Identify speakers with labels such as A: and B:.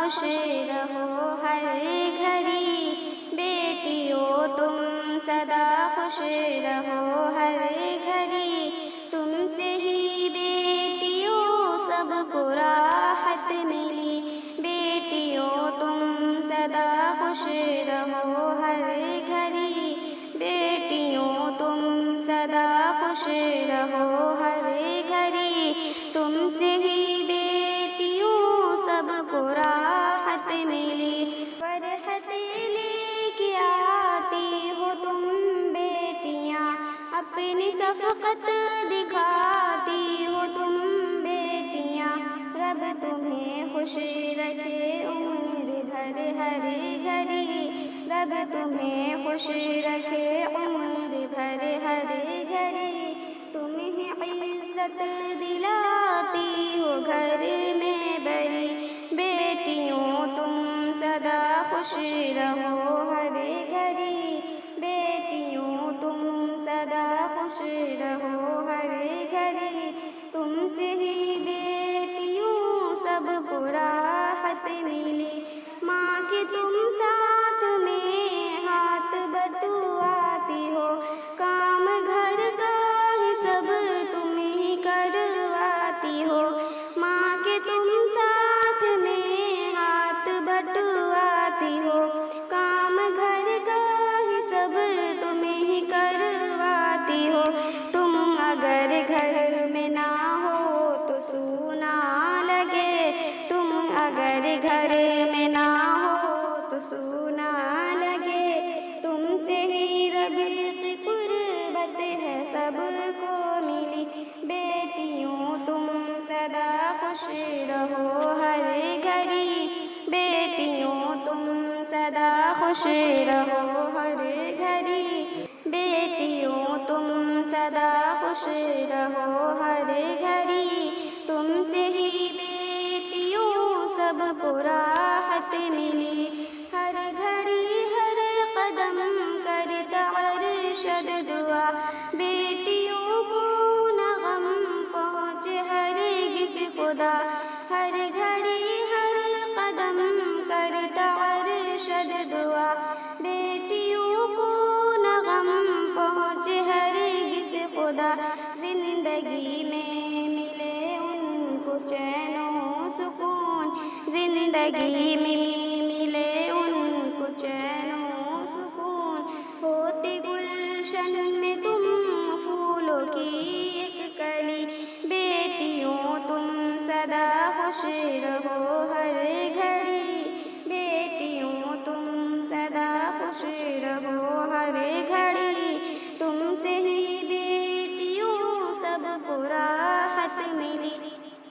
A: خوش رہو ہر گھڑی، بیٹیوں تم سدا خوش رہو ہر گھڑی، تم سے ہی بیٹیوں سب کو راحت ملی، بیٹیوں تم سدا خوش رہو ہر گھڑی، بیٹیوں تم سدا خوش رہو ہر گھڑی، تم سے ہی بیٹیوں سب کو راحت ملی، فرحت لے کے آتی ہو تم بیٹیاں، اپنی شفقت دکھاتی ہو تم بیٹیاں، رب تمہیں خوش رکھے عمر بھر ہر گھڑی، رب تمہیں خوش رکھے عمر بھر ہر گھڑی، تمہیں عزت دلاتی ہو گھر میں بڑی، بیٹیوں تم سدا خوش رہو ہر گھڑی، بیٹیوں تم سدا خوش رہو ہر گھڑی، تم سے ہی بیٹیوں سب کو راحت ملی، ماں کے تم ساتھ میں ہاتھ بٹواتی ہو، کام گھر کا ہی سب تم ہی کرواتی ہو، ماں کے تم ساتھ میں ہاتھ بٹواتی ہو، کام گھر کا ہی سب تم ہی کرواتی ہو، تم اگر گھر میں نہ ہو تو سونا لگے، تم اگر گھر میں نہ ہو تو سونا لگے، تم سے ہی رب کی قربت ہے سب کو ملی، بیٹیوں تم سدا خوش رہو ہر گھڑی، بیٹیوں تم سدا خوش رہو ہر گھڑی، بیٹیوں تم سدا خوش رہو ہر گھڑی، تم سے ہی بیٹیوں سب کو راحت ملی، ہر گھڑی ہر قدم کرتا ارشد دعا، بیٹیوں کو نہ غم پہنچے ہرگز خدا، ہر گھڑی ہر قدم کرتا ارشد دعا، بیٹیوں کو نہ غم پہنچے ہرگز خدا، زندگی میں ملے ان کو چین و سکون، زندگی میں ملے ان کو چین و سکون، ہوتے گلشن میں تم پھولوں کی ایک کلی، بیٹیوں تم سدا خوش رہو ہر گھڑی۔